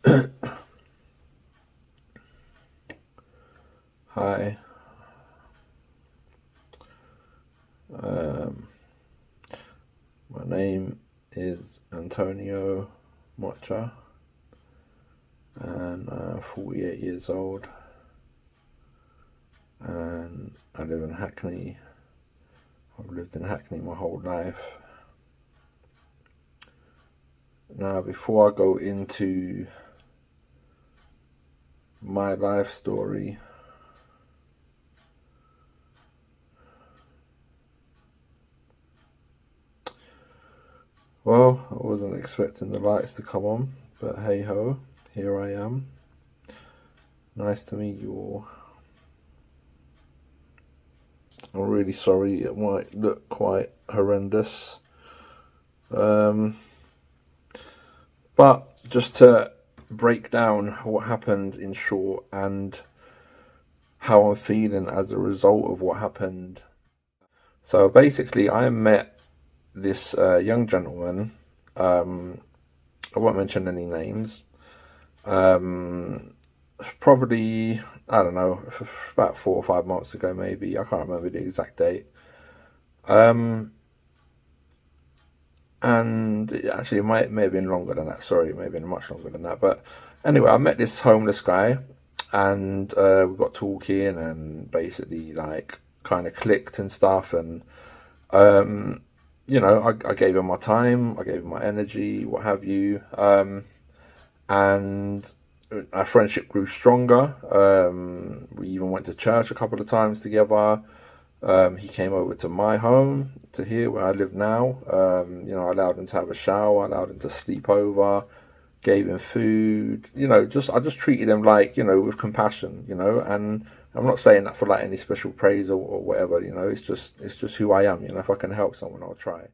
Hi, um, my name is Antonio Mocha, and I'm 48 years old, and I live in Hackney. I've lived in Hackney my whole life. Now, before I go into my life story, well, I wasn't expecting the lights to come on, but hey ho, here I am. Nice to meet you all. I'm really sorry, it might look quite horrendous. But just to break down what happened in short and how I'm feeling as a result of what happened. So basically, I met this young gentleman. I won't mention any names. Um, Probably, I don't know, about 4 or 5 months ago, maybe. I can't remember the exact date. Um, and actually, it may have been longer than that. Sorry, it may have been much longer than that. But anyway, I met this homeless guy, and we got talking, and basically like kind of clicked and stuff. And um, I gave him my time, I gave him my energy, what have you, and our friendship grew stronger. We even went to church a couple of times together. He came over to my home, to here where I live now. I allowed him to have a shower, I allowed him to sleep over, gave him food. I just treated him like, with compassion. And I'm not saying that for like any special praise or whatever. It's just who I am. If I can help someone, I'll try.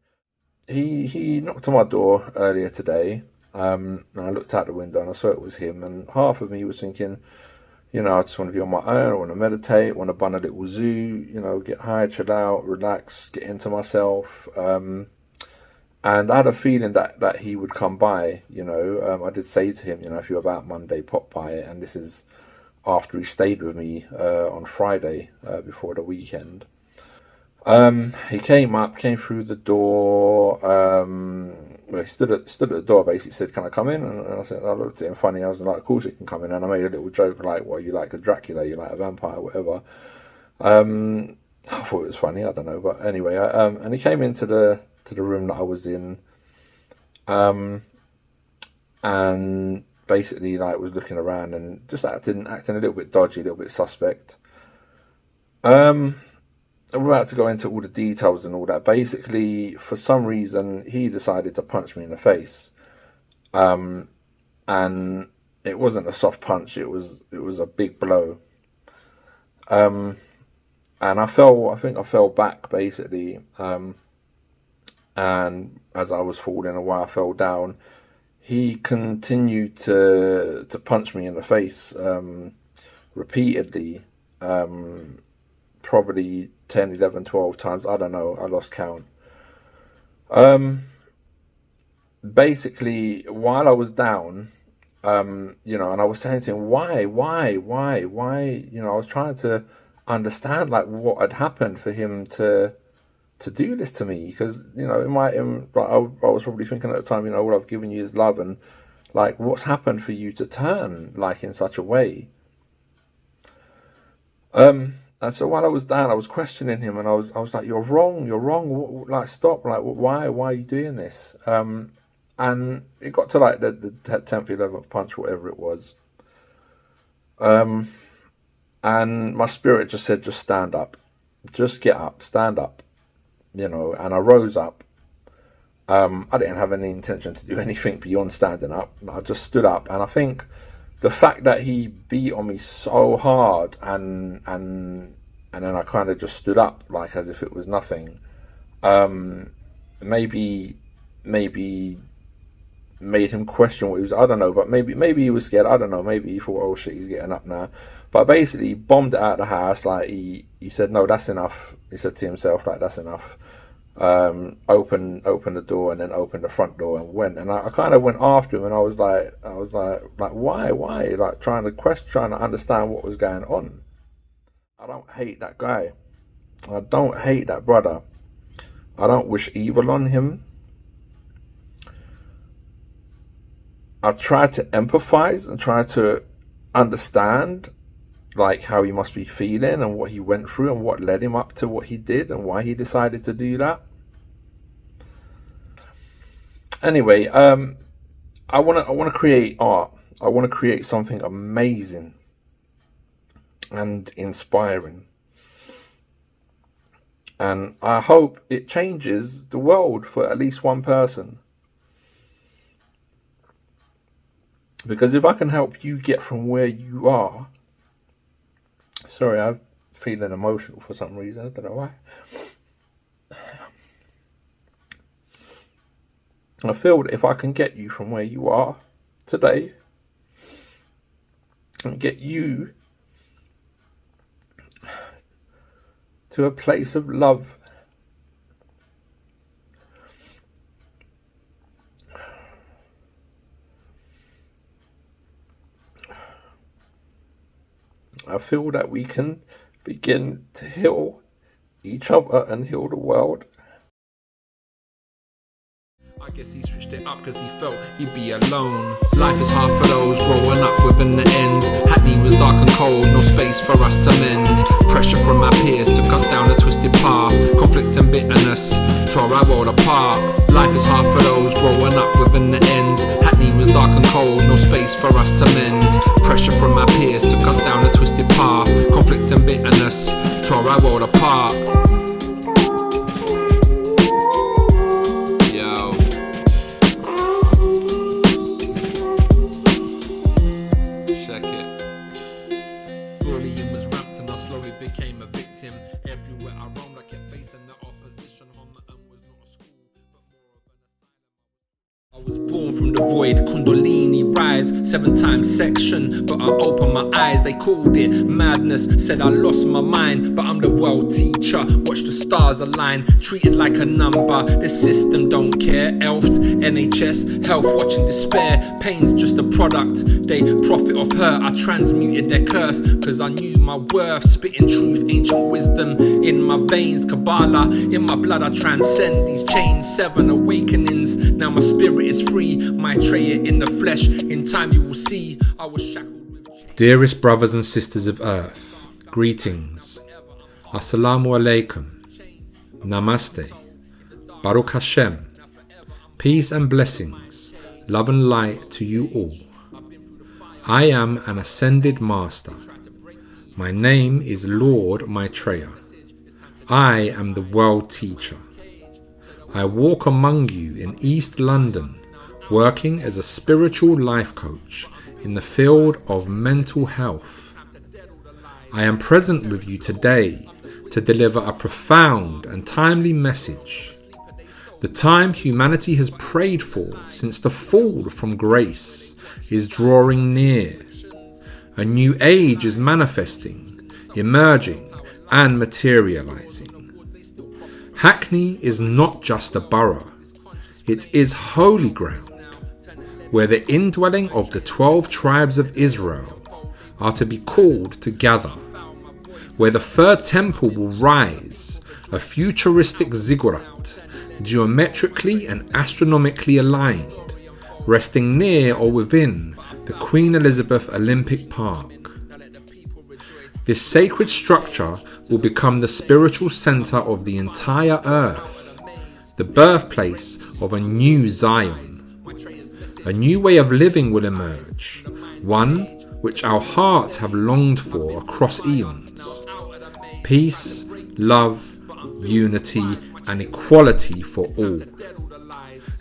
He knocked on my door earlier today. And I looked out the window and I saw it was him. And half of me was thinking, I just want to be on my own. I want to meditate. I want to bun a little zoo. Get high, chill out, relax, get into myself. And I had a feeling that he would come by. I did say to him, if you're about Monday, pop by. And this is after he stayed with me on Friday before the weekend. He came through the door. Well, he stood at the door. Basically, said, "Can I come in?" And I looked at him funny. I was like, "Of course you can come in." And I made a little joke like, "Well, you like a Dracula? You like a vampire? Whatever." I thought it was funny. I don't know, but anyway, and he came into the room that I was in, and basically like was looking around and just acting a little bit dodgy, a little bit suspect. Um, I'm about to go into all the details and all that. Basically, for some reason, he decided to punch me in the face, and it wasn't a soft punch. It was a big blow, and I fell. I think I fell back basically, and as I was falling away, I fell down. He continued to punch me in the face repeatedly, probably 10, 11, 12 times. I don't know. I lost count. Um, Basically, while I was down, and I was saying to him, why? I was trying to understand like what had happened for him to do this to me because it might like I was probably thinking at the time, what I've given you is love and like what's happened for you to turn like in such a way. And so while I was down, I was questioning him, and I was like, you're wrong. Like, stop. Like, why are you doing this? And it got to like the 10th, 11th punch, whatever it was. Um, and my spirit just said, just stand up, just get up, stand up, And I rose up. I didn't have any intention to do anything beyond standing up. I just stood up, and I think the fact that he beat on me so hard and then I kind of just stood up like as if it was nothing. Maybe maybe made him question what he was. I don't know, but maybe he was scared. I don't know. Maybe he thought, oh shit, he's getting up now. But basically, he bombed it out of the house. Like he said, no, that's enough. He said to himself, like that's enough. opened the door and then opened the front door and went. And I kind of went after him, and I was like, why, like trying to understand what was going on. I don't hate that guy. I don't hate that brother. I don't wish evil on him. I try to empathize and try to understand like how he must be feeling and what he went through and what led him up to what he did and why he decided to do that. Anyway, I want to create art. I want to create something amazing and inspiring. And I hope it changes the world for at least one person. Because if I can help you get from where you are... Sorry, I'm feeling emotional for some reason. I don't know why. I feel that if I can get you from where you are today and get you to a place of love, I feel that we can begin to heal each other and heal the world. I guess he switched it up because he felt he'd be alone. Life is hard for those growing up within the ends. Hackney was dark and cold, no space for us to mend. Pressure from our peers took us down a twisted path. Conflict and bitterness tore our world apart. Life is hard for those growing up within the ends. Hackney was dark and cold, no space for us to mend. Pressure from our peers took us down a twisted path. Conflict and bitterness tore our world apart. From the void, Kundalini rise, 7 times section, but I opened my eyes, they called it madness, said I lost my mind, but I'm the world teacher, watch the stars align, treated like a number, the system don't care, elfed, NHS, health watching despair, pain's just a product, they profit off her, I transmuted their curse, cause I knew my worth, spitting truth, ancient wisdom, in my veins, Kabbalah, in my blood I transcend these chains, 7 awakenings, now my spirit is free, Maitreya in the flesh, in time you will see I was shackled with chains. Dearest brothers and sisters of earth, greetings. Assalamu alaikum. Namaste. Baruch Hashem. Peace and blessings, love and light to you all. I am an ascended master. My name is Lord Maitreya. I am the world teacher. I walk among you in East London, working as a spiritual life coach in the field of mental health. I am present with you today to deliver a profound and timely message. The time humanity has prayed for since the fall from grace is drawing near. A new age is manifesting, emerging, and materializing. Hackney is not just a borough, it is holy ground, where the indwelling of the 12 tribes of Israel are to be called to gather, where the third temple will rise, a futuristic ziggurat, geometrically and astronomically aligned, resting near or within the Queen Elizabeth Olympic Park. This sacred structure will become the spiritual center of the entire earth, the birthplace of a new Zion. A new way of living will emerge, one which our hearts have longed for across eons. Peace, love, unity, and equality for all.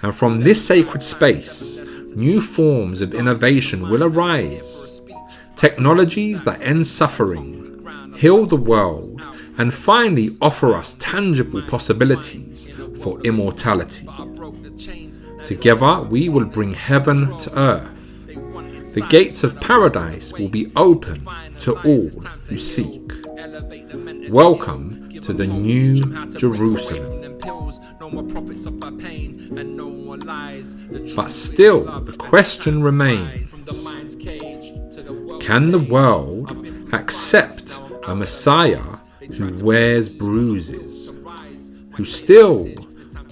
And from this sacred space, new forms of innovation will arise. Technologies that end suffering, heal the world, and finally offer us tangible possibilities for immortality. Together we will bring heaven to earth. The gates of paradise will be open to all who seek. Welcome to the New Jerusalem. But still, the question remains, can the world accept a Messiah who wears bruises, who still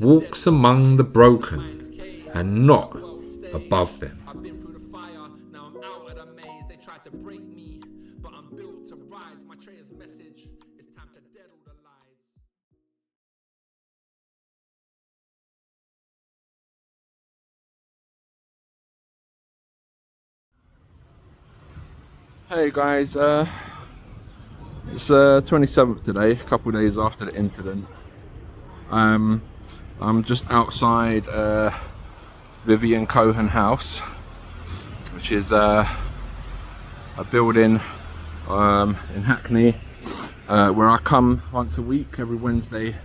walks among the broken and not above them? Hey guys, it's 27th today, a couple of days after the incident. I'm just outside Vivian Cohen house, which is a building in Hackney, where I come once a week, every Wednesday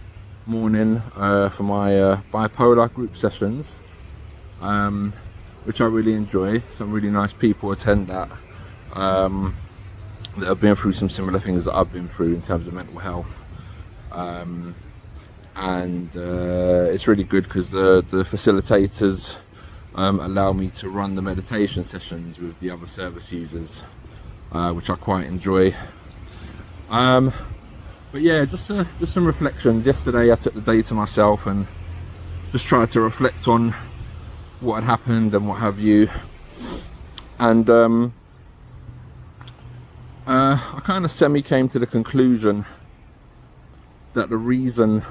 morning, for my bipolar group sessions, which I really enjoy. Some really nice people attend that. That have been through some similar things that I've been through in terms of mental health, and it's really good because the facilitators allow me to run the meditation sessions with the other service users, which I quite enjoy. But yeah, just some reflections. Yesterday I took the day to myself and just tried to reflect on what had happened and what have you, and I kind of semi came to the conclusion that the reason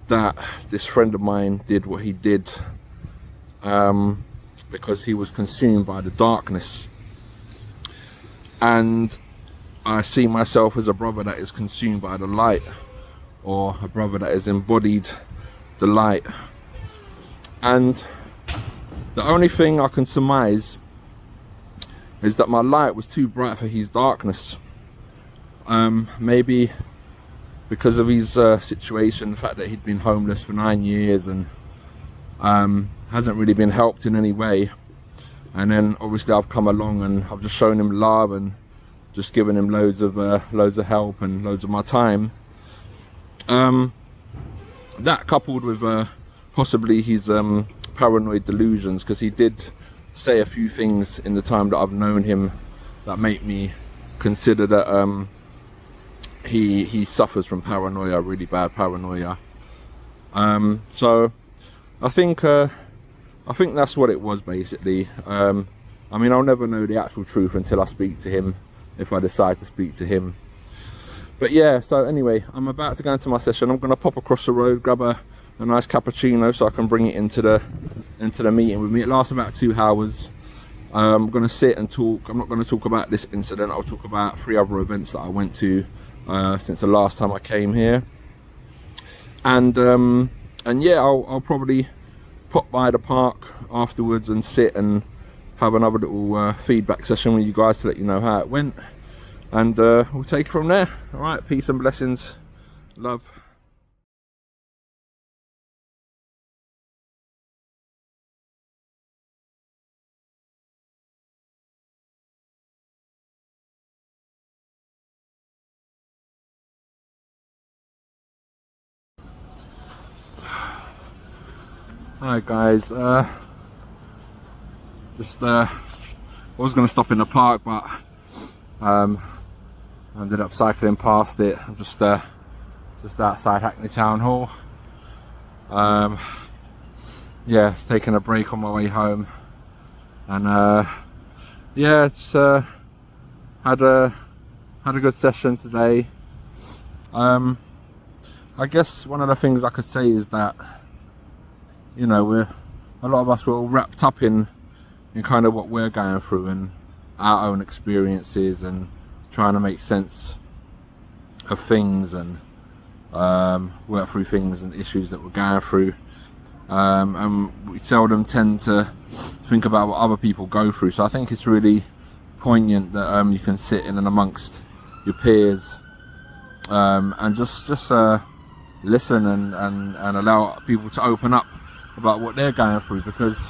that this friend of mine did what he did, because he was consumed by the darkness, and I see myself as a brother that is consumed by the light, or a brother that has embodied the light, and the only thing I can surmise is that my light was too bright for his darkness. Maybe because of his situation, the fact that he'd been homeless for 9 years and hasn't really been helped in any way. And then obviously I've come along and I've just shown him love and just given him loads of help and loads of my time. That coupled with possibly his paranoid delusions, because he did say a few things in the time that I've known him that make me consider that he suffers from paranoia, really bad paranoia. So I think that's what it was basically. I mean, I'll never know the actual truth until I speak to him, if I decide to speak to him. But yeah, so anyway, I'm about to go into my session. I'm going to pop across the road, grab a nice cappuccino so I can bring it into the meeting with me. It lasts about 2 hours. I'm going to sit and talk. I'm not going to talk about this incident. I'll talk about 3 other events that I went to since the last time I came here. And yeah, I'll probably pop by the park afterwards and sit and have another little feedback session with you guys to let you know how it went. And we'll take it from there. All right, peace and blessings. Love. Hi guys, just I was going to stop in the park, but I ended up cycling past it. I'm just outside Hackney Town Hall. Yeah, just taking a break on my way home, and yeah, it's had a good session today. I guess one of the things I could say is that, you know, a lot of us were all wrapped up in kind of what we're going through and our own experiences and trying to make sense of things and work through things and issues that we're going through. And we seldom tend to think about what other people go through. So I think it's really poignant that you can sit in and amongst your peers and just listen and allow people to open up about what they're going through, because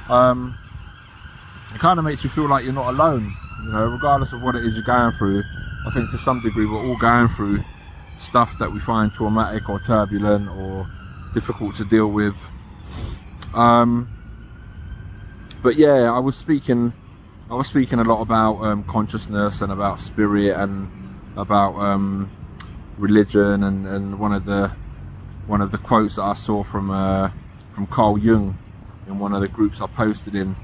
it kind of makes you feel like you're not alone, you know, regardless of what it is you're going through. I think to some degree we're all going through stuff that we find traumatic or turbulent or difficult to deal with. But yeah, I was speaking a lot about consciousness and about spirit and about religion, and one of the quotes that I saw from Carl Jung in one of the groups I posted in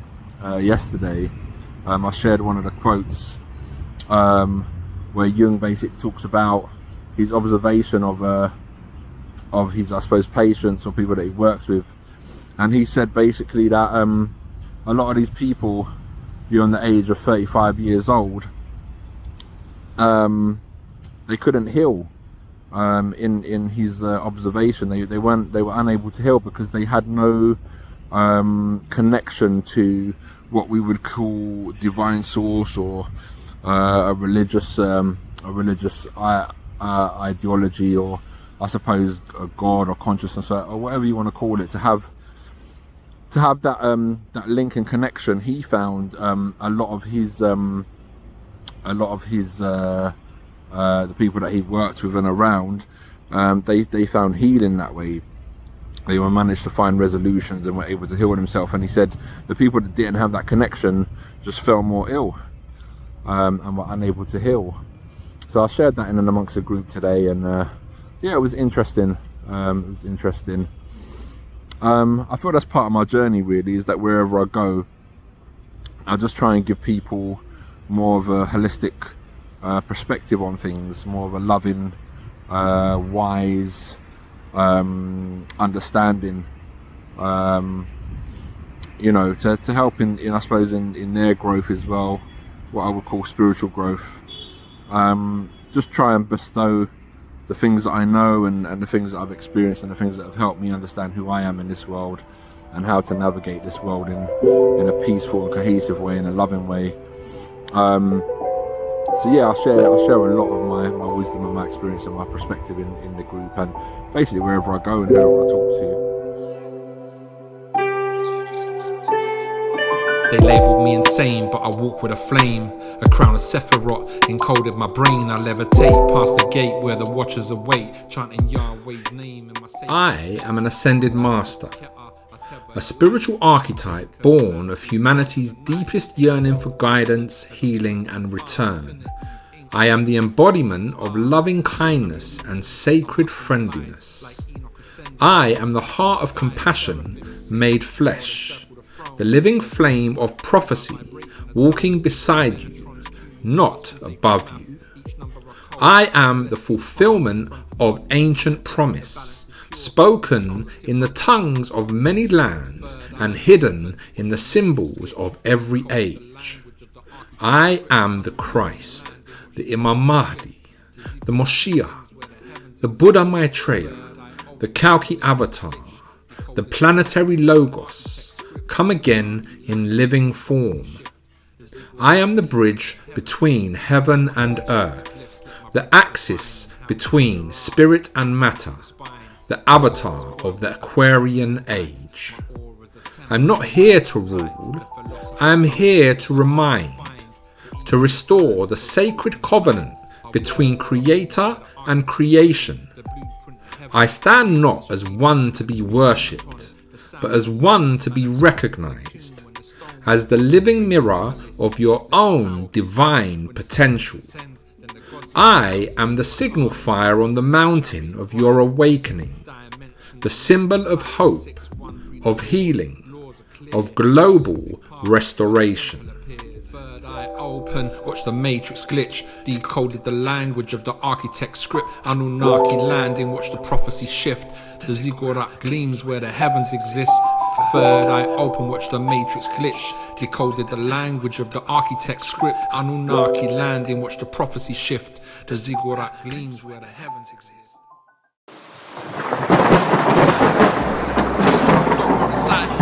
yesterday. I shared one of the quotes where Jung basically talks about his observation of his, I suppose, patients or people that he works with, and he said basically that a lot of these people beyond the age of 35 years old, they couldn't heal. In his observation, they were unable to heal because they had no connection to what we would call divine source or a religious ideology, or I suppose a God or consciousness or whatever you want to call it, to have that link and connection. He found a lot of his the people that he worked with and around, they found healing that way. They were managed to find resolutions and were able to heal themselves. And he said the people that didn't have that connection just felt more ill and were unable to heal. So I shared that in and amongst the group today, and yeah, it was interesting. I feel that's part of my journey, really, is that wherever I go, I just try and give people more of a holistic perspective on things, more of a loving, wise understanding, you know, to help in I suppose in their growth as well, what I would call spiritual growth. Just try and bestow the things that I know and the things that I've experienced and the things that have helped me understand who I am in this world and how to navigate this world in a peaceful and cohesive way, in a loving way. So yeah, I'll share a lot of my wisdom and my experience and my perspective in the group, and basically wherever I go and whoever I talk to. They labelled me insane, but I walk with a flame. A crown of Sephiroth encoded my brain. I levitate past the gate where the watchers await, chanting Yahweh's name in my I am an ascended master, a spiritual archetype born of humanity's deepest yearning for guidance, healing and return. I am the embodiment of loving kindness and sacred friendliness. I am the heart of compassion made flesh, the living flame of prophecy walking beside you, not above you. I am the fulfillment of ancient promise, spoken in the tongues of many lands and hidden in the symbols of every age. I am the Christ, the Imam Mahdi, the Moshiach, the Buddha Maitreya, the Aquarian Avatar, the planetary Logos, come again in living form. I am the bridge between heaven and earth, the axis between spirit and matter, the avatar of the Aquarian age. I'm not here to rule, I am here to remind, to restore the sacred covenant between creator and creation. I stand not as one to be worshipped, but as one to be recognized, as the living mirror of your own divine potential. I am the signal fire on the mountain of your awakening, the symbol of hope, of healing, of global restoration. Open, watch the matrix glitch, decoded the language of the architect's script. Anunnaki landing, watch the prophecy shift. The ziggurat gleams where the heavens exist. Third eye open, watch the matrix glitch, decoded the language of the architect's script. Anunnaki landing, watch the prophecy shift. The ziggurat gleams where the heavens exist.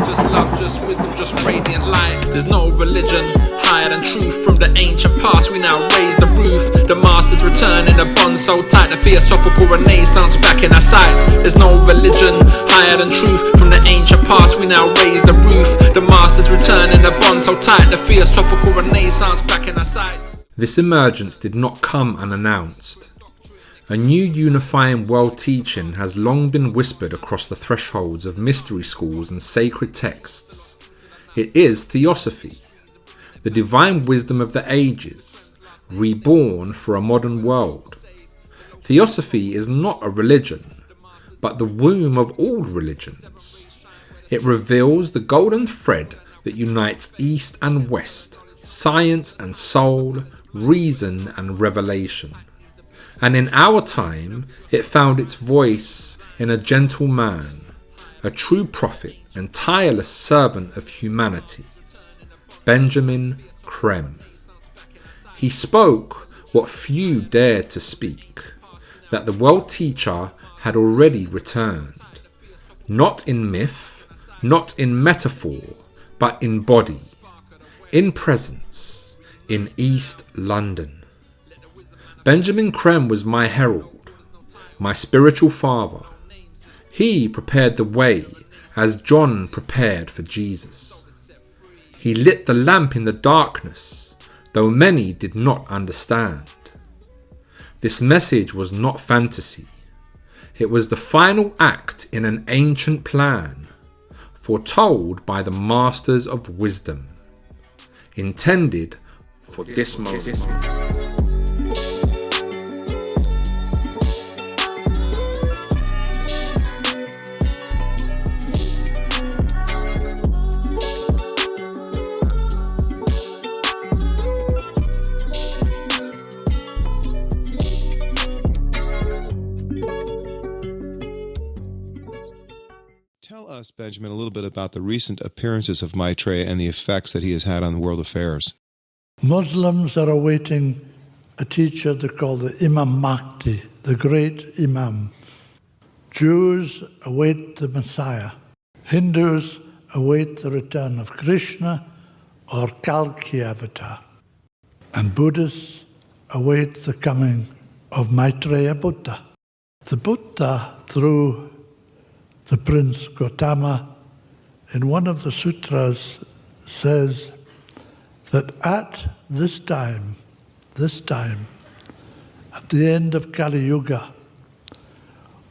Just love, just wisdom, just radiant light. There's no religion higher than truth. From the ancient past we now raise the roof. The masters return in a bond so tight, the theosophical renaissance back in our sights. There's no religion higher than truth. From the ancient past we now raise the roof. The masters return in a bond so tight, the theosophical renaissance back in our sights. This emergence did not come unannounced. A new unifying world teaching has long been whispered across the thresholds of mystery schools and sacred texts. It is theosophy, the divine wisdom of the ages, reborn for a modern world. Theosophy is not a religion, but the womb of all religions. It reveals the golden thread that unites East and West, science and soul, reason and revelation. And in our time, it found its voice in a gentle man, a true prophet and tireless servant of humanity, Benjamin Creme. He spoke what few dared to speak, that the world teacher had already returned, not in myth, not in metaphor, but in body, in presence, in East London. Benjamin Creme was my herald, my spiritual father. He prepared the way as John prepared for Jesus. He lit the lamp in the darkness, though many did not understand. This message was not fantasy. It was the final act in an ancient plan, foretold by the masters of wisdom, intended for this moment. Tell us, Benjamin, a little bit about the recent appearances of Maitreya and the effects that he has had on world affairs. Muslims are awaiting a teacher they call the Imam Mahdi, the great Imam. Jews await the Messiah. Hindus await the return of Krishna or Kalki Avatar. And Buddhists await the coming of Maitreya Buddha. The Buddha, through the Prince Gautama, in one of the sutras says that at this time, at the end of Kali Yuga,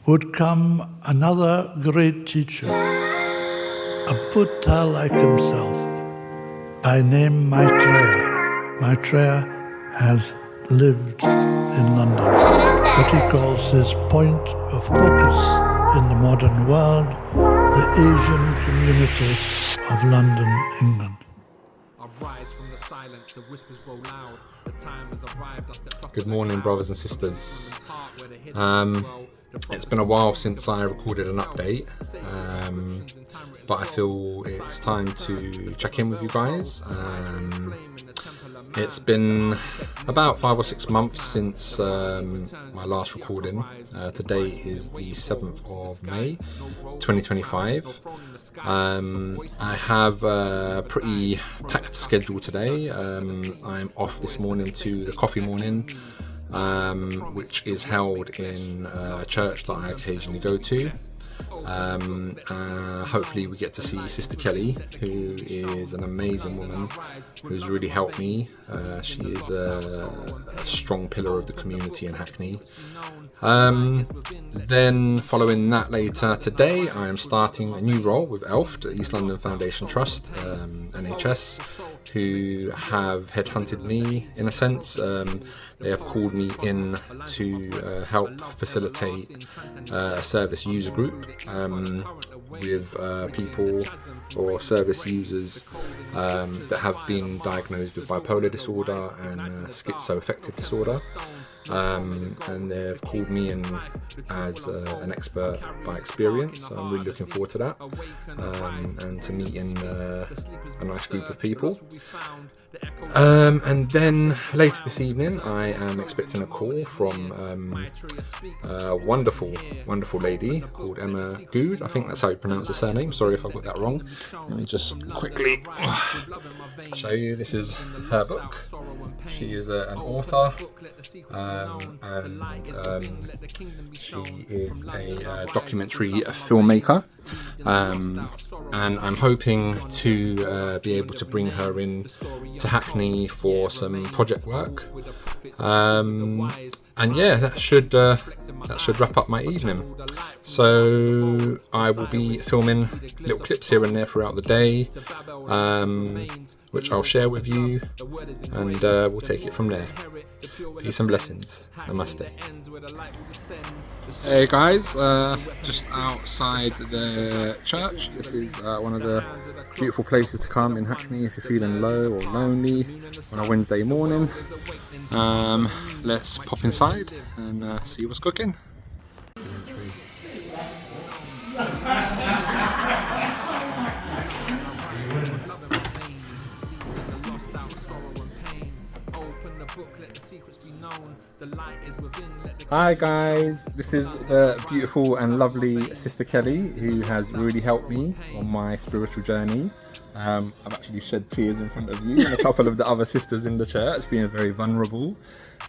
would come another great teacher, a Buddha like himself, by name Maitreya. Maitreya has lived in London, what he calls his point of focus in the modern world, the Asian community of London, England. Good morning, brothers and sisters. It's been a while since I recorded an update, but I feel it's time to check in with you guys. It's been about 5 or 6 months since my last recording. Today is the 7th of May 2025. I have a pretty packed schedule today. I'm off this morning to the coffee morning, which is held in a church that I occasionally go to. Hopefully we get to see Sister Kelly, who is an amazing woman who's really helped me. She is a strong pillar of the community in Hackney. Then following that later today, I am starting a new role with ELF, the East London Foundation Trust, NHS, who have headhunted me in a sense. They have called me in to help facilitate a service user group with people or service users that have been diagnosed with bipolar disorder and schizoaffective disorder. And they've called me in as an expert by experience, so I'm really looking forward to that, and to meeting a nice group of people. And then later this evening I am expecting a call from a wonderful lady called Emma Good. I think that's how you pronounce the surname. Sorry if I got that wrong. Let me just quickly I'll show you. This is her book. She is an author, and she is a documentary filmmaker, and I'm hoping to be able to bring her in to Hackney for some project work, and yeah, that should wrap up my evening. So I will be filming little clips here and there throughout the day, which I'll share with you, and we'll take it from there. Peace and blessings. Namaste. Hey guys, just outside the church. This is one of the beautiful places to come in Hackney if you're feeling low or lonely on a Wednesday morning. Let's pop inside and see what's cooking. Hi guys, this is the beautiful and lovely Sister Kelly, who has really helped me on my spiritual journey. I've actually shed tears in front of you and a couple of the other sisters in the church, being very vulnerable.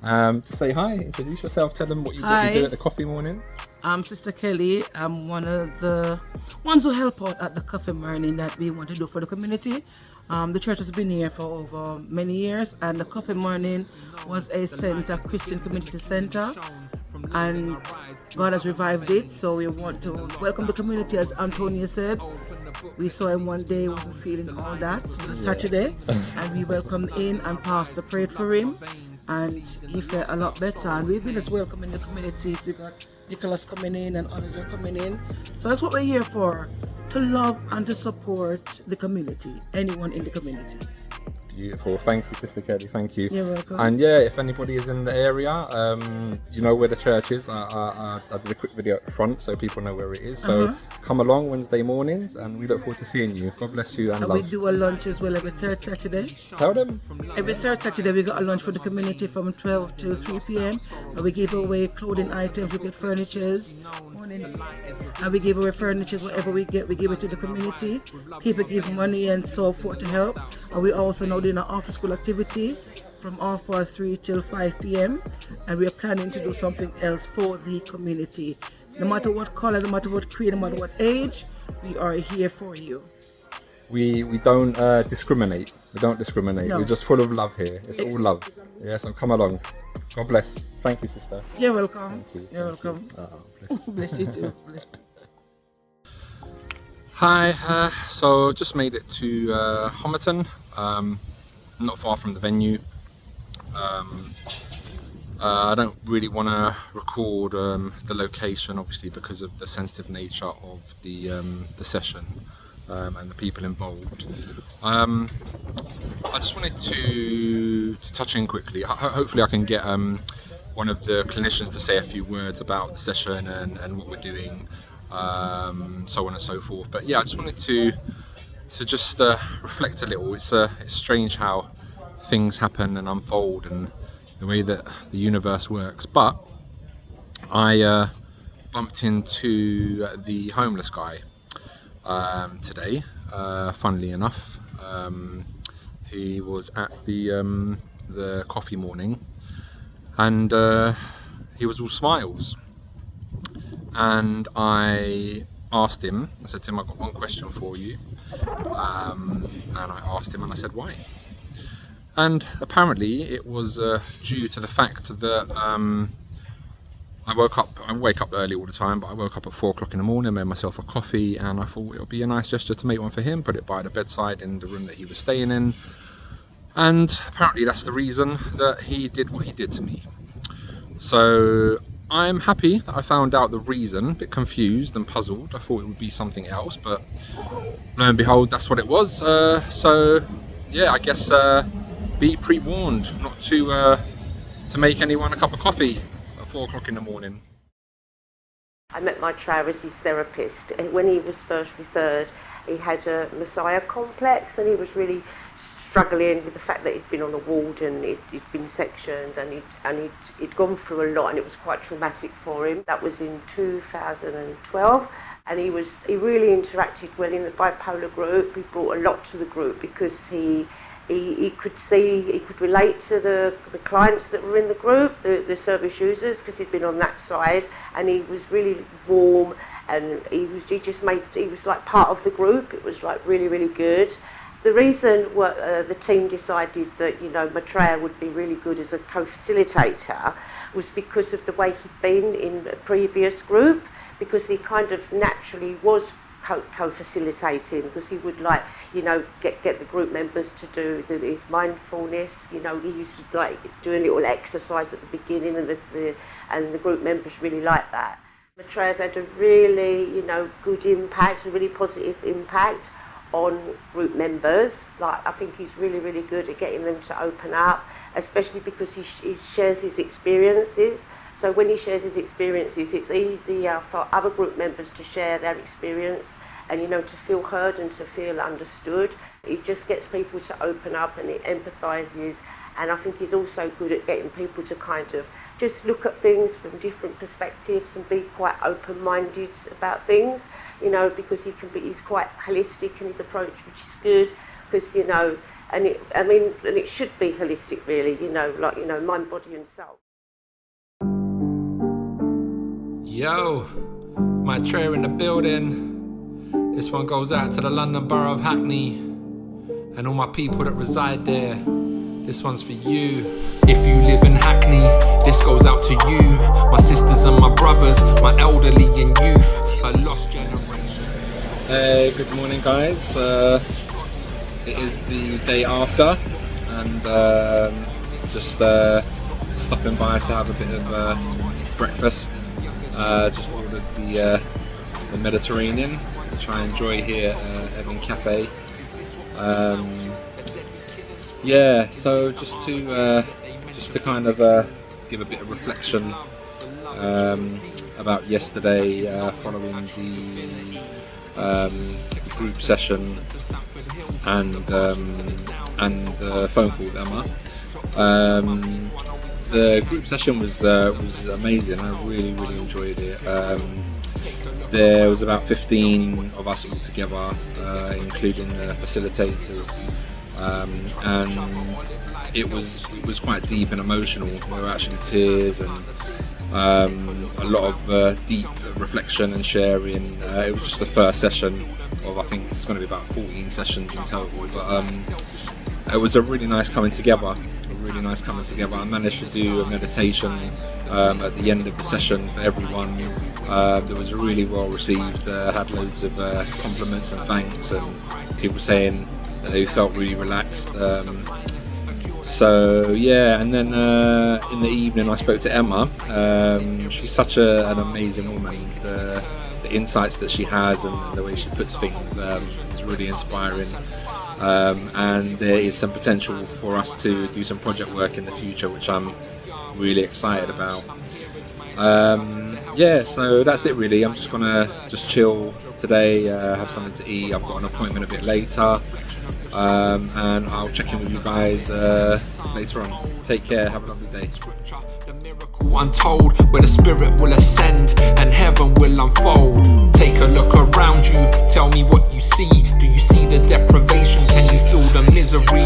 Just say hi, introduce yourself, tell them what you do at the coffee morning. I'm Sister Kelly. I'm one of the ones who help out at the coffee morning that we want to do for the community. The church has been here for over many years, and the coffee morning was a center, Christian community center, and God has revived it. So we want to welcome the community, as Antonia said. We saw him one day, wasn't feeling all that on a Saturday, and we welcomed in, and Pastor prayed for him, and he felt a lot better. And we've been just welcoming the community. So we got Nicholas coming in and others are coming in. So that's what we're here for, to love and to support the community, anyone in the community. Beautiful. Thank you, Sister Kelly. Thank you. You're welcome. And yeah, if anybody is in the area, you know where the church is. I did a quick video at the front so people know where it is. So come along Wednesday mornings, and we look forward to seeing you. God bless you and love. We do a lunch as well every third Saturday. Tell them. Every third Saturday we got a lunch for the community from 12 to 3 p.m. And we give away clothing items, we get furnitures. And we give away furnitures, whatever we get, we give it to the community. People give money and so forth to help. And we also now doing an after school activity from 3 till 5 p.m. and we are planning to do something else for the community. No matter what color, no matter what creed, no matter what age, we are here for you. We don't discriminate. We don't discriminate. No. We're just full of love here. It's all love. Yeah, so come along. God bless. Thank you, sister. You're welcome. Thank you. You're welcome. Bless. Bless you too. Bless you. Hi, so just made it to Homerton, not far from the venue. I don't really want to record the location, obviously, because of the sensitive nature of the session and the people involved. I just wanted to touch in quickly. Hopefully I can get one of the clinicians to say a few words about the session and what we're doing, so on and so forth. But yeah, I just wanted to just reflect a little. It's strange how things happen and unfold and the way that the universe works. But I bumped into the homeless guy today, funnily enough. He was at the coffee morning, and he was all smiles. And I asked him, I said to him, I've got one question for you. And I asked him, and I said, why? And apparently it was due to the fact that I wake up early all the time, but I woke up at 4 o'clock in the morning, made myself a coffee, and I thought it would be a nice gesture to make one for him, put it by the bedside in the room that he was staying in. And apparently that's the reason that he did what he did to me. So I'm happy that I found out the reason, a bit confused and puzzled. I thought it would be something else, but lo and behold, that's what it was. So yeah, I guess be pre-warned not to make anyone a cup of coffee at 4 o'clock in the morning. I met Maitreya as his therapist. When he was first referred, he had a Messiah complex, and he was really struggling with the fact that he'd been on a ward and he'd been sectioned, and he'd gone through a lot, and it was quite traumatic for him. That was in 2012, and he really interacted well in the bipolar group. He brought a lot to the group because he could relate to the clients that were in the group, the service users, because he'd been on that side, and he was really warm, and he was like part of the group. It was like really, really good. The reason the team decided that, you know, Maitreya would be really good as a co-facilitator was because of the way he'd been in a previous group, because he kind of naturally was co-facilitating, because he would, like, you know, get the group members to do his mindfulness. You know, he used to like do a little exercise at the beginning, and the group members really liked that. Maitreya's had a really, you know, good impact, a really positive impact on group members. Like, I think he's really, really good at getting them to open up, especially because he shares his experiences. So when he shares his experiences, it's easier for other group members to share their experience and, you know, to feel heard and to feel understood. He just gets people to open up, and he empathises. And I think he's also good at getting people to kind of just look at things from different perspectives and be quite open-minded about things, you know, because he's quite holistic in his approach, which is good, because, you know, and it should be holistic, really, you know, like, you know, mind, body and soul. Yo, Maitreya in the building. This one goes out to the London Borough of Hackney and all my people that reside there. This one's for you. If you live in Hackney, this goes out to you. My sisters and my brothers, my elderly and youth, a lost generation. Hey, good morning, guys. It is the day after, and just stopping by to have a bit of breakfast. Just ordered the Mediterranean, which I enjoy here at Evan Cafe. Yeah, so just to kind of give a bit of reflection about yesterday, following the group session and the phone call with Emma. The group session was amazing. I really, really enjoyed it. There was about 15 of us all together, including the facilitators, and it was quite deep and emotional. There were actually tears and a lot of deep reflection and sharing. It was just the first session of, I think it's going to be about 14 sessions in total, but it was a really nice coming together. I managed to do a meditation at the end of the session for everyone. It was really well received. Had loads of compliments and thanks, and people saying that they felt really relaxed. So yeah, and then in the evening I spoke to Emma. She's such an amazing woman. The insights that she has and the way she puts things is really inspiring. And there is some potential for us to do some project work in the future, which I'm really excited about. Yeah, so that's it really. I'm just gonna chill today, have something to eat. I've got an appointment a bit later, and I'll check in with you guys later on. Take care, have a lovely day. Untold, where the spirit will ascend and heaven will unfold. Take a look around you, tell me what you see. Do you see the deprivation? Can you feel the misery?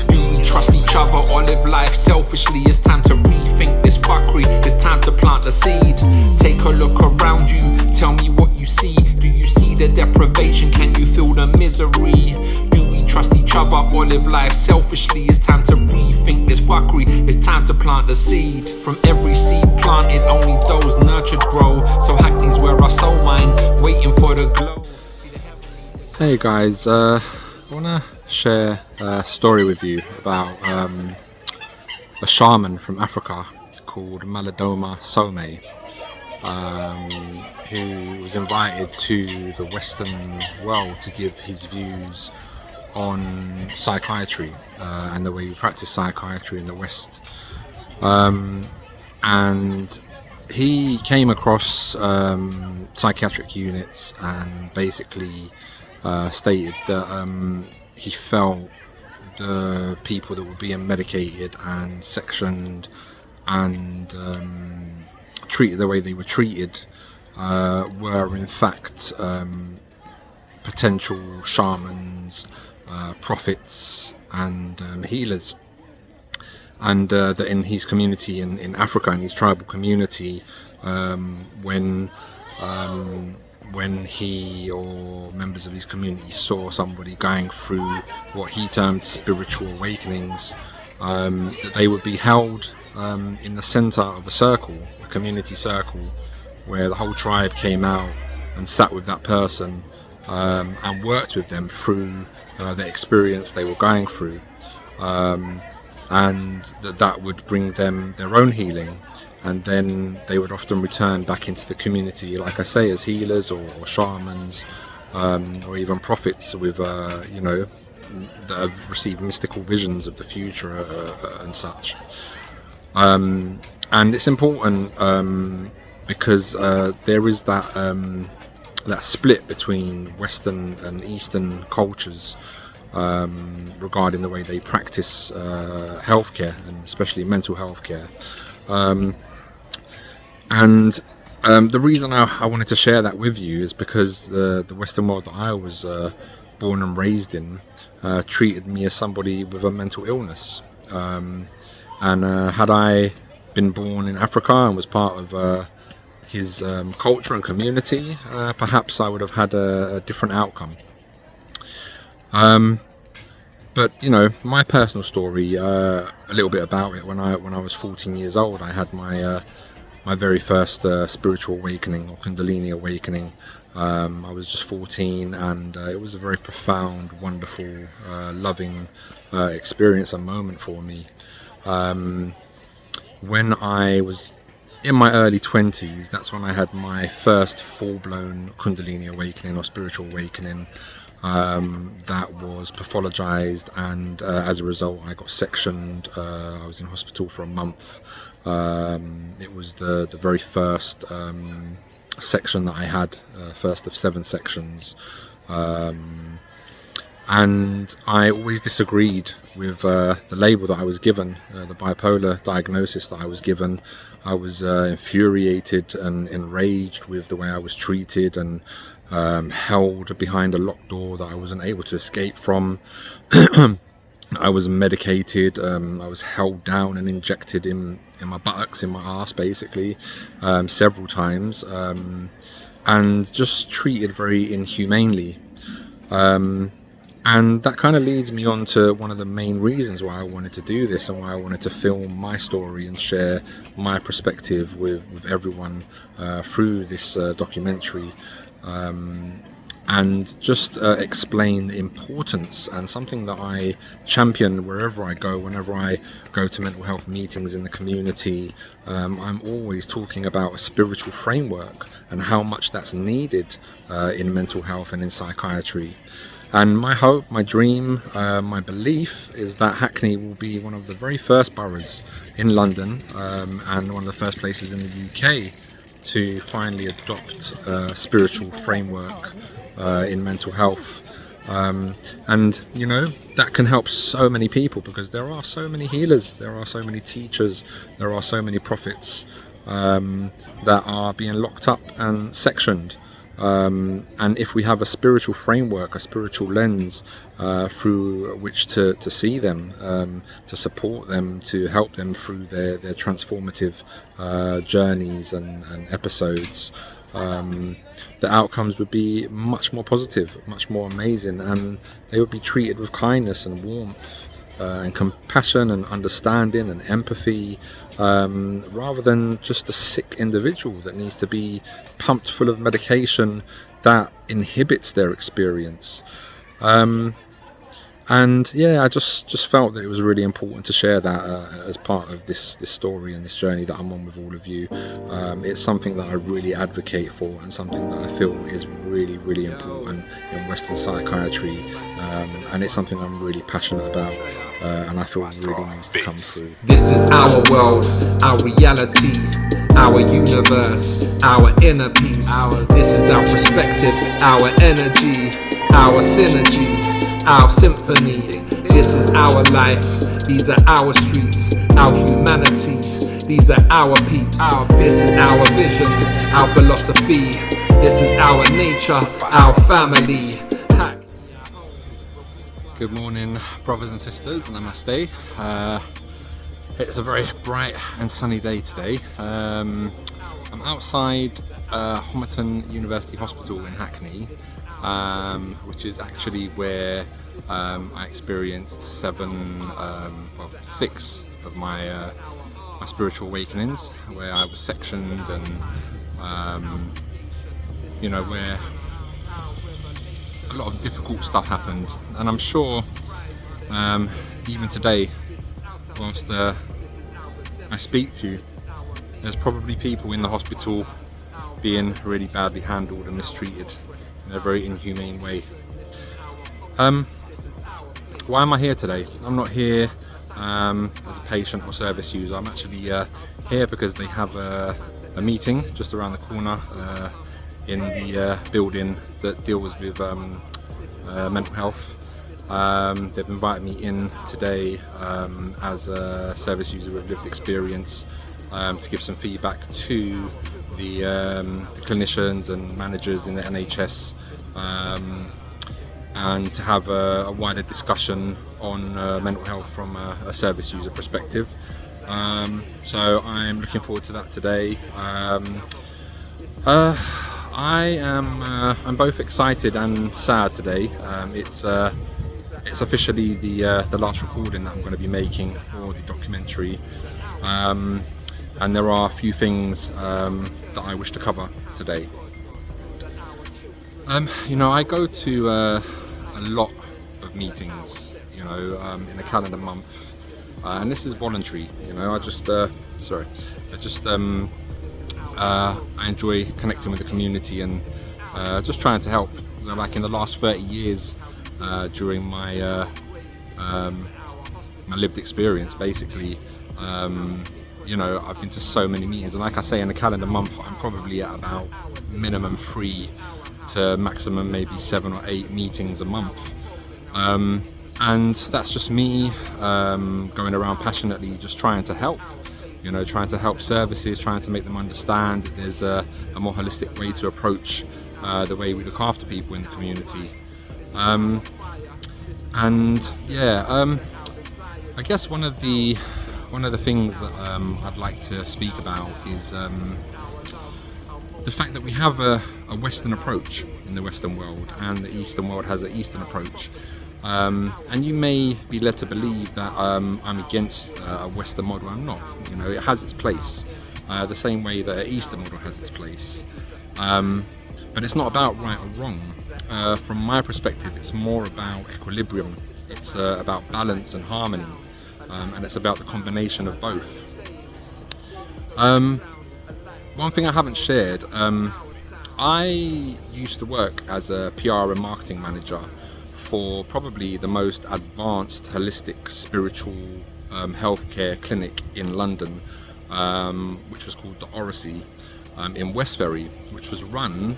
Do we trust each other or live life selfishly? It's time to rethink this fuckery, it's time to plant the seed. Take a look around you, tell me what you see. Do you see the deprivation? Can you feel the misery? Do we trust each other or live life selfishly? It's time to rethink this fuckery, it's time to plant the seed. From every seed planted, only those nurtured grow. So Hackney's where our soul mine, waiting for the glow. Hey guys, I want to share a story with you about a shaman from Africa called Malidoma Some, who was invited to the Western world to give his views on psychiatry and the way we practice psychiatry in the West. And he came across psychiatric units and basically stated that he felt the people that were being medicated and sectioned and treated the way they were treated were in fact potential shamans, prophets, and healers. And that in his community in Africa, in his tribal community, when he or members of his community saw somebody going through what he termed spiritual awakenings, that they would be held in the center of a circle, a community circle, where the whole tribe came out and sat with that person and worked with them through the experience they were going through, and that would bring them their own healing. And then they would often return back into the community, like I say, as healers or shamans, or even prophets with, that have received mystical visions of the future and such. And it's important because there is that split between Western and Eastern cultures regarding the way they practice healthcare, and especially mental health care. And the reason I wanted to share that with you is because the Western world that I was born and raised in treated me as somebody with a mental illness. And had I been born in Africa and was part of his culture and community, perhaps I would have had a different outcome. But my personal story, a little bit about it. When I was 14 years old, I had my very first spiritual awakening, or Kundalini awakening. I was just 14, and it was a very profound, wonderful, loving experience and moment for me. When I was in my early 20s, that's when I had my first full-blown Kundalini awakening, or spiritual awakening. That was pathologized, and as a result I got sectioned. I was in hospital for a month. It was the very first section that I had, first of 7 sections, and I always disagreed with the label that I was given, the bipolar diagnosis that I was given. I was infuriated and enraged with the way I was treated, and held behind a locked door that I wasn't able to escape from. I was medicated. I was held down and injected in my buttocks, in my arse, basically, several times, and just treated very inhumanely. And that kind of leads me on to one of the main reasons why I wanted to do this, and why I wanted to film my story and share my perspective with everyone through this documentary. And just explain the importance, and something that I champion wherever I go. Whenever I go to mental health meetings in the community, I'm always talking about a spiritual framework and how much that's needed in mental health and in psychiatry. And my hope, my dream, my belief is that Hackney will be one of the very first boroughs in London, and one of the first places in the UK to finally adopt a spiritual framework in mental health. And that can help so many people, because there are so many healers, there are so many teachers, there are so many prophets that are being locked up and sectioned. And if we have a spiritual framework, a spiritual lens through which to see them, to support them, to help them through their transformative journeys and episodes, the outcomes would be much more positive, much more amazing, and they would be treated with kindness and warmth and compassion and understanding and empathy, rather than just a sick individual that needs to be pumped full of medication that inhibits their experience. And yeah, I just felt that it was really important to share that as part of this story and this journey that I'm on with all of you. It's something that I really advocate for, and something that I feel is really, really important in Western psychiatry, and it's something I'm really passionate about, and I feel really needs to come through. This is our world, our reality, our universe, our inner peace. This is our perspective, our energy, our synergy, our symphony. This is our life, these are our streets, our humanity. These are our peeps. This is our vision, our philosophy. This is our nature, our family. Good morning, brothers and sisters. Namaste. It's a very bright and sunny day today. I'm outside Homerton University Hospital in Hackney, which is actually where I experienced six of my spiritual awakenings, where I was sectioned and where a lot of difficult stuff happened. And I'm sure even today, whilst I speak to you, there's probably people in the hospital being really badly handled and mistreated in a very inhumane way. Why am I here today? I'm not here as a patient or service user. I'm actually here because they have a meeting just around the corner in the building that deals with mental health. They've invited me in today as a service user with lived experience to give some feedback to the clinicians and managers in the NHS, and to have a wider discussion on mental health from a service user perspective. So I'm looking forward to that today. I'm both excited and sad today. It's officially the last recording that I'm going to be making for the documentary, and there are a few things that I wish to cover today. I go to a lot of meetings, in a calendar month, and this is voluntary. I enjoy connecting with the community and just trying to help. Like in the last 30 years, during my my lived experience, basically, I've been to so many meetings, and like I say, in a calendar month, I'm probably at about minimum 3 to maximum maybe 7 or 8 meetings a month. And that's just me going around passionately just trying to help. Trying to help services, trying to make them understand that there's a more holistic way to approach the way we look after people in the community. I guess one of the things that I'd like to speak about is the fact that we have a Western approach in the Western world, and the Eastern world has an Eastern approach. And you may be led to believe that I'm against a Western model. I'm not. It has its place, the same way that an Eastern model has its place. But it's not about right or wrong. From my perspective, it's more about equilibrium. It's about balance and harmony, and it's about the combination of both. One thing I haven't shared, I used to work as a PR and marketing manager for probably the most advanced holistic spiritual healthcare clinic in London, which was called the Oracy in Westbury, which was run,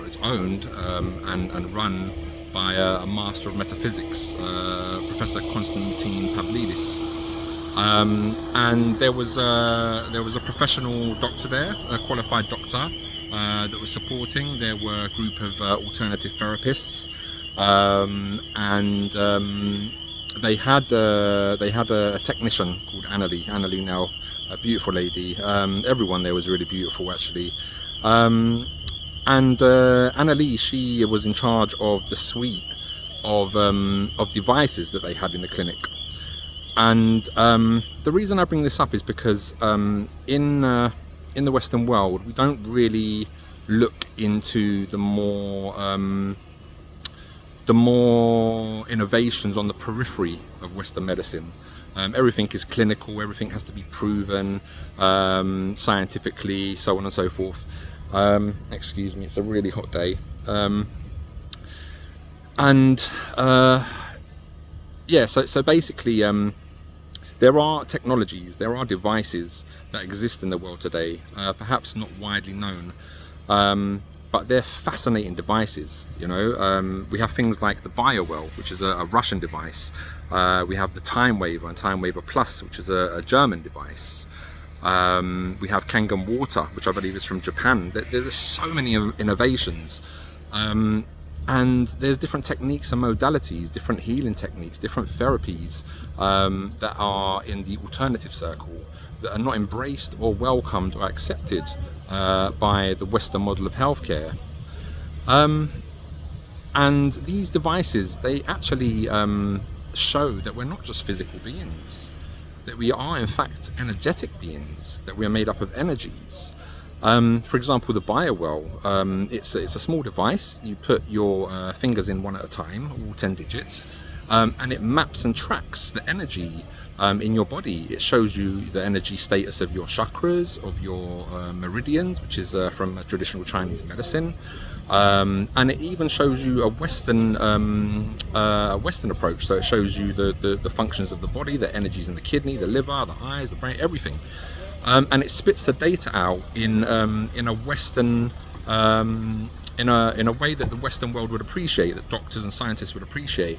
it's owned and run by a master of metaphysics, Professor Konstantin Pavlidis. And there was a professional doctor there, a qualified doctor that was supporting. There were a group of alternative therapists. They had a technician called Annalie now, a beautiful lady. Everyone there was really beautiful, actually. Annalie, she was in charge of the suite of devices that they had in the clinic. And the reason I bring this up is because in the Western world, we don't really look into the more innovations on the periphery of Western medicine. Everything is clinical, everything has to be proven scientifically, so on and so forth. Excuse me, it's a really hot day. So basically, there are technologies, there are devices that exist in the world today, perhaps not widely known, but they're fascinating devices. We have things like the BioWell, which is a Russian device. We have the Time Waver and Time Waver Plus, which is a German device. We have Kangen water, which I believe is from Japan. There's so many innovations. And there's different techniques and modalities, different healing techniques, different therapies that are in the alternative circle that are not embraced or welcomed or accepted by the Western model of healthcare. And these devices, they actually show that we're not just physical beings, that we are in fact energetic beings, that we are made up of energies. For example, the BioWell, it's a small device. You put your fingers in one at a time, all 10 digits, and it maps and tracks the energy in your body. It shows you the energy status of your chakras, of your meridians, which is from traditional Chinese medicine. And it even shows you a Western approach. So it shows you the functions of the body, the energies in the kidney, the liver, the eyes, the brain, everything. And it spits the data out in a Western, in a way that the Western world would appreciate, that doctors and scientists would appreciate.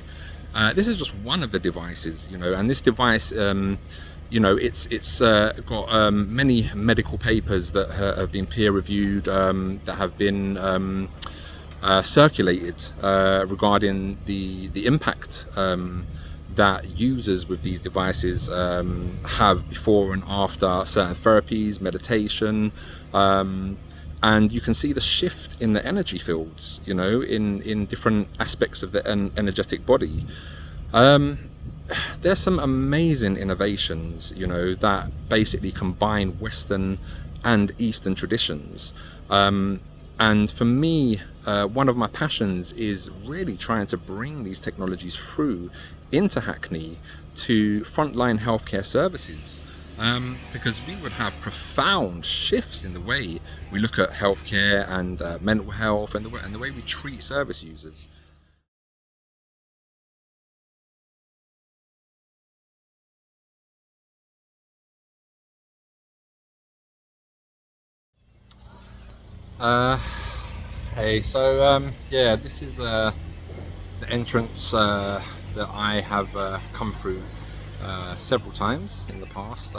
This is just one of the devices, and this device, it's got many medical papers that have been peer-reviewed, that have been circulated regarding the impact that users with these devices have before and after certain therapies, meditation, and you can see the shift in the energy fields, in different aspects of the energetic body. There's some amazing innovations, that basically combine Western and Eastern traditions. And for me, one of my passions is really trying to bring these technologies through into Hackney to frontline healthcare services, because we would have profound shifts in the way we look at healthcare and mental health and the way we treat service users. Hey, so yeah, this is the entrance that I have come through several times in the past.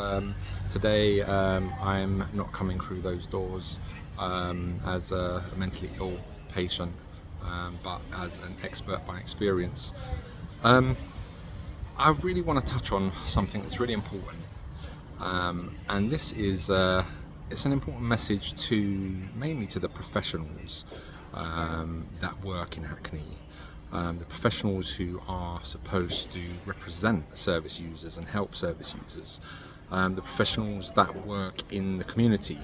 Today I'm not coming through those doors as a mentally ill patient, but as an expert by experience. I really want to touch on something that's really important, and this is it's an important message mainly to the professionals that work in Hackney, the professionals who are supposed to represent service users and help service users, the professionals that work in the community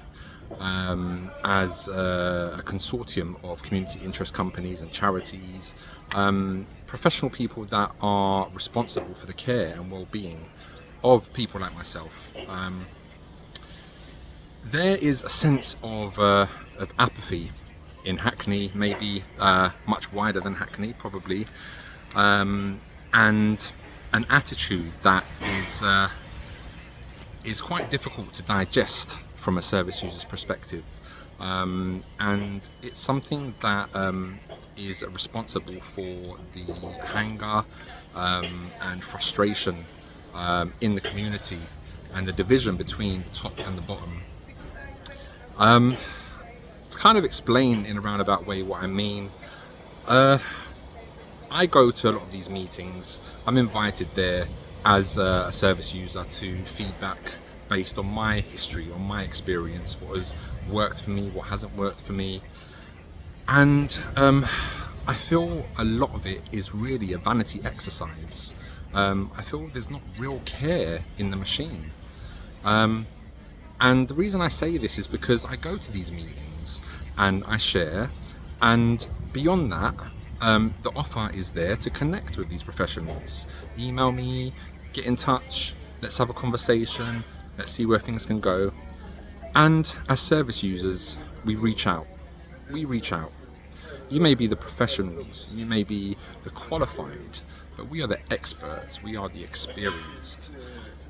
as a consortium of community interest companies and charities, professional people that are responsible for the care and well-being of people like myself. There is a sense of apathy in Hackney, maybe much wider than Hackney, probably, and an attitude that is quite difficult to digest from a service user's perspective, and it's something that is responsible for the anger and frustration in the community and the division between the top and the bottom. To kind of explain in a roundabout way what I mean, I go to a lot of these meetings. I'm invited there as a service user to feedback based on my history, on my experience, what has worked for me, what hasn't worked for me. And I feel a lot of it is really a vanity exercise. I feel there's not real care in the machine. And the reason I say this is because I go to these meetings and I share, and beyond that, the offer is there to connect with these professionals. Email me, get in touch, let's have a conversation, let's see where things can go. And as service users, we reach out. You may be the professionals, you may be the qualified, but we are the experts, we are the experienced.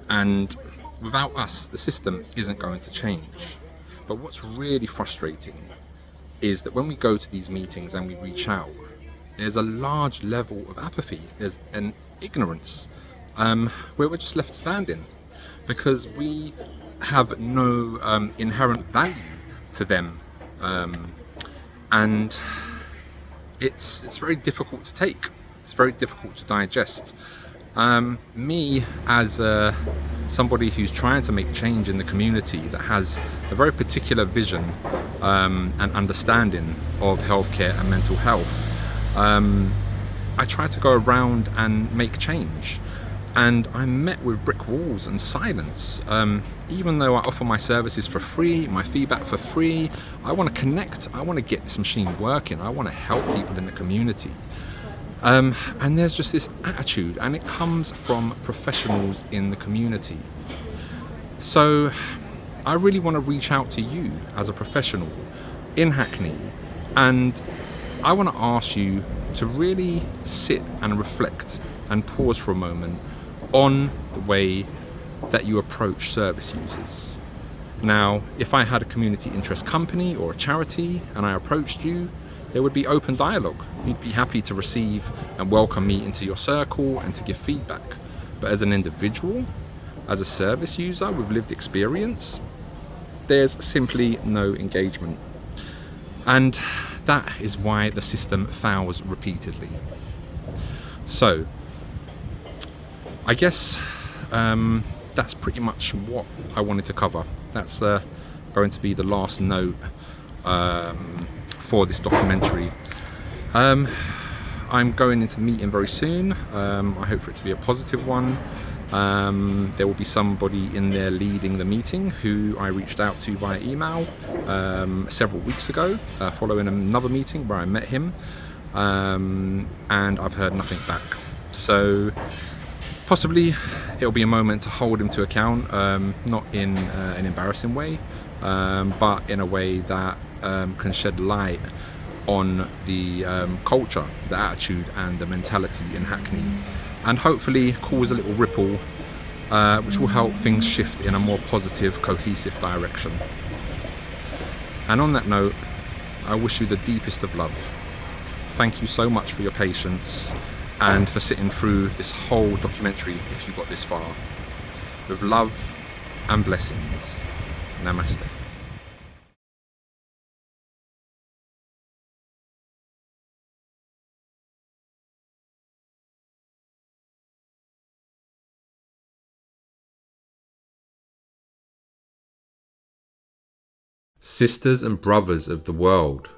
And without us, the system isn't going to change. But what's really frustrating is that when we go to these meetings and we reach out, there's a large level of apathy, there's an ignorance, where we're just left standing, because we have no inherent value to them, and it's very difficult to take. It's very difficult to digest. Me, as somebody who's trying to make change in the community, that has a very particular vision and understanding of healthcare and mental health, I try to go around and make change. And I'm met with brick walls and silence. Even though I offer my services for free, my feedback for free, I want to connect. I want to get this machine working. I want to help people in the community. And there's just this attitude, and it comes from professionals in the community. So I really want to reach out to you as a professional in Hackney, and I want to ask you to really sit and reflect and pause for a moment on the way that you approach service users. Now, if I had a community interest company or a charity and I approached you, there would be open dialogue. You'd be happy to receive and welcome me into your circle and to give feedback. But as an individual, as a service user with lived experience, there's simply no engagement. And that is why the system fails repeatedly. So, I guess that's pretty much what I wanted to cover. That's going to be the last note for this documentary. I'm going into the meeting very soon. I hope for it to be a positive one. There will be somebody in there leading the meeting who I reached out to via email several weeks ago, following another meeting where I met him, and I've heard nothing back. So possibly it'll be a moment to hold him to account, not in an embarrassing way, but in a way that can shed light on the culture, the attitude and the mentality in Hackney, and hopefully cause a little ripple which will help things shift in a more positive, cohesive direction. And on that note, I wish you the deepest of love. Thank you so much for your patience and for sitting through this whole documentary if you got this far. With love and blessings. Namaste. Sisters and brothers of the world,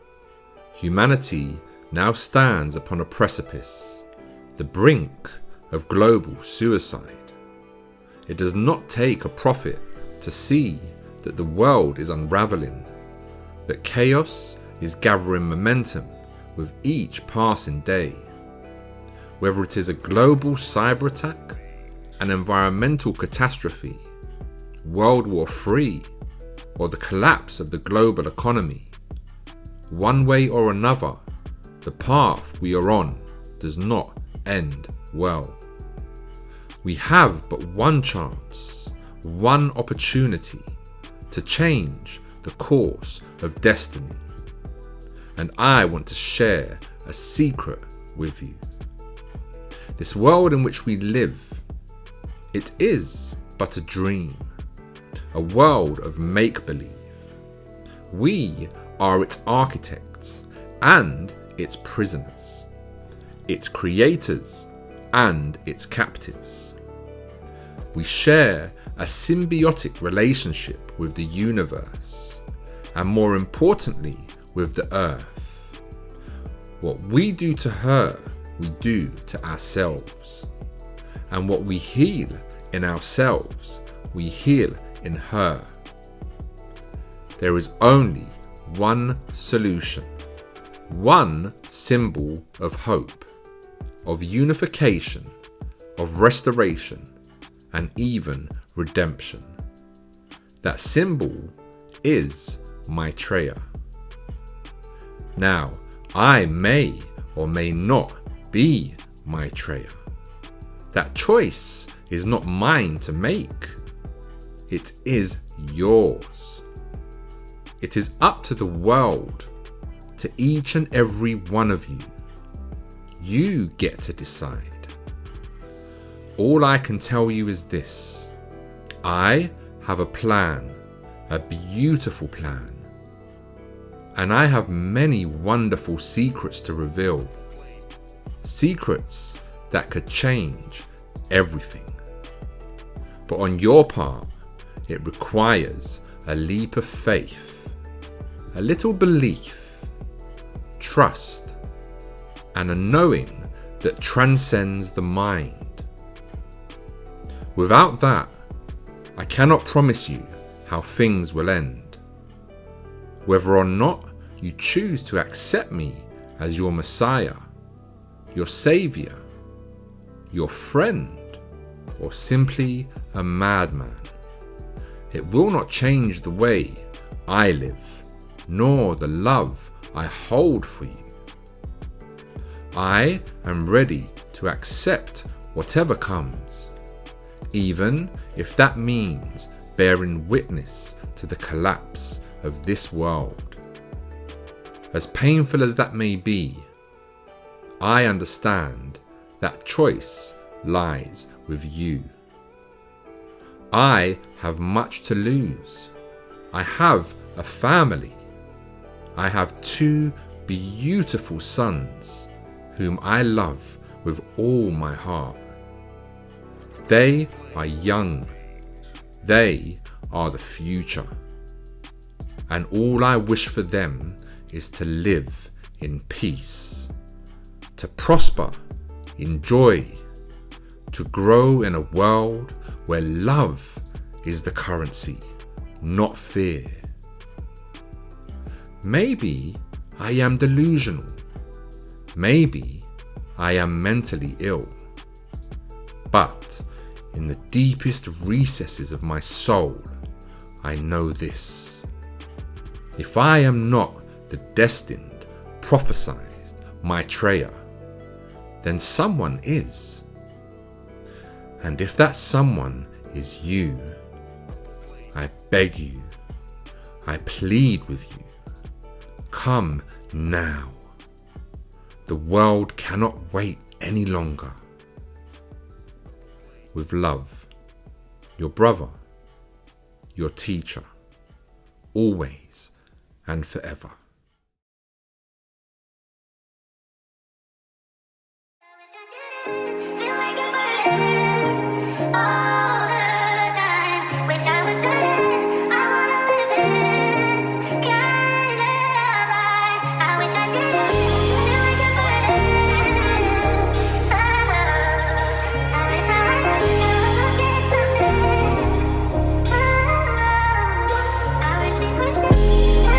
humanity now stands upon a precipice, the brink of global suicide. It does not take a prophet to see that the world is unraveling, that chaos is gathering momentum with each passing day. Whether it is a global cyber attack, an environmental catastrophe, World War III, or the collapse of the global economy, one way or another, the path we are on does not end well. We have but one chance, one opportunity to change the course of destiny. And I want to share a secret with you. This world in which we live, it is but a dream, a world of make-believe. We are its architects and its prisoners, its creators and its captives. We share a symbiotic relationship with the universe, and more importantly, with the earth. What we do to her, we do to ourselves. And what we heal in ourselves, we heal in her. There is only one solution, one symbol of hope, of unification, of restoration, and even redemption. That symbol is Maitreya. Now, I may or may not be Maitreya. That choice is not mine to make. It is yours. It is up to the world, to each and every one of you. You get to decide. All I can tell you is this: I have a plan, a beautiful plan. And I have many wonderful secrets to reveal. Secrets that could change everything. But on your part, it requires a leap of faith, a little belief, trust, and a knowing that transcends the mind. Without that, I cannot promise you how things will end. Whether or not you choose to accept me as your Messiah, your Saviour, your friend, or simply a madman, it will not change the way I live, nor the love I hold for you. I am ready to accept whatever comes, even if that means bearing witness to the collapse of this world. As painful as that may be, I understand that choice lies with you. I have much to lose. I have a family. I have 2 beautiful sons whom I love with all my heart. They are young. They are the future. And all I wish for them is to live in peace, to prosper in joy, to grow in a world where love is the currency, not fear. Maybe I am delusional. Maybe I am mentally ill. But in the deepest recesses of my soul, I know this. If I am not the destined, prophesied Maitreya, then someone is. And if that someone is you, I beg you, I plead with you, come now. The world cannot wait any longer. With love, your brother, your teacher, always and forever.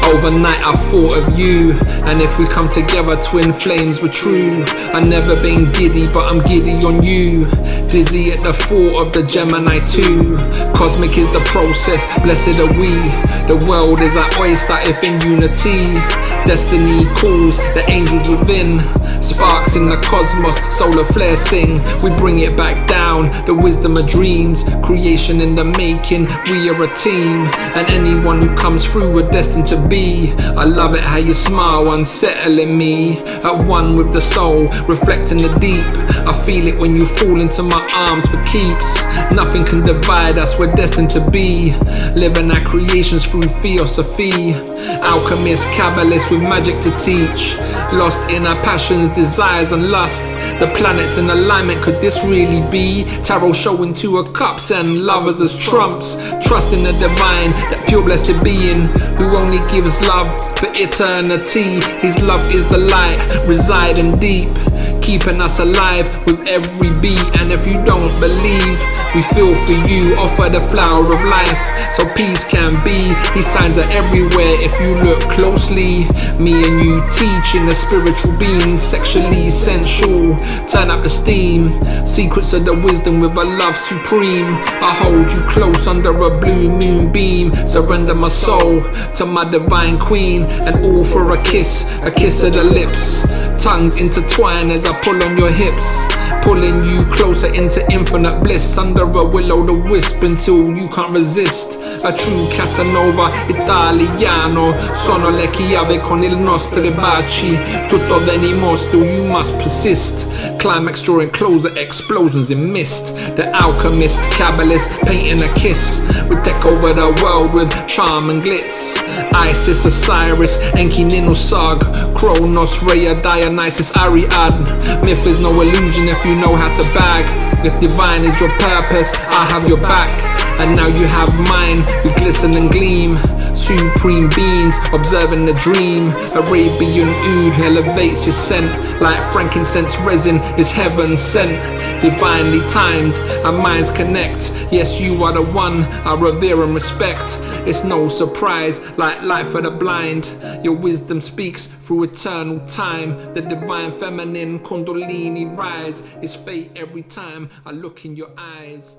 Overnight I thought of you, and if we come together, twin flames were true. I've never been giddy, but I'm giddy on you. Dizzy at the thought of the Gemini 2. Cosmic is the process, blessed are we. The world is our oyster if in unity. Destiny calls, the angels within. Sparks in the cosmos, solar flares sing. We bring it back down, the wisdom of dreams. Creation in the making, we are a team. And anyone who comes through we're destined to be. I love it how you smile, unsettling me. At one with the soul, reflecting the deep. I feel it when you fall into my arms for keeps. Nothing can divide us, we're destined to be. Living our creations through theosophy. Alchemists, Kabbalists with magic to teach. Lost in our passions, desires and lust. The planets in alignment, could this really be? Tarot showing 2 of cups and lovers as trumps. Trust in the divine, that pure blessed being who only gives love for eternity. His love is the light, residing deep, keeping us alive with every beat. And if you don't believe, we feel for you, offer the flower of life, so peace can be. His signs are everywhere if you look closely. Me and you teaching the spiritual being, sexually sensual. Turn up the steam, secrets of the wisdom with a love supreme. I hold you close under a blue moon beam. Surrender my soul to my divine queen, and all for a kiss of the lips. Tongues intertwine as I pull on your hips, pulling you closer into infinite bliss under a will-o'-the-wisp until you can't resist. A true Casanova Italiano. Sono le chiave con il nostre baci. Tutto venimo, still you must persist. Climax drawing closer, explosions in mist. The alchemist, kabbalist, painting a kiss. We take over the world with charm and glitz. Isis, Osiris, Enki, Ninusag, Kronos, Rhea, Dionysus, Ariadne. Myth is no illusion if you know how to bag. If divine is your purpose, I have your back. And now you have mine, we glisten and gleam. Supreme beings, observing the dream. Arabian oud elevates your scent. Like frankincense resin is heaven sent. Divinely timed, our minds connect. Yes, you are the one I revere and respect. It's no surprise, like light for the blind. Your wisdom speaks through eternal time. The divine feminine kundalini rise. It's fate every time I look in your eyes.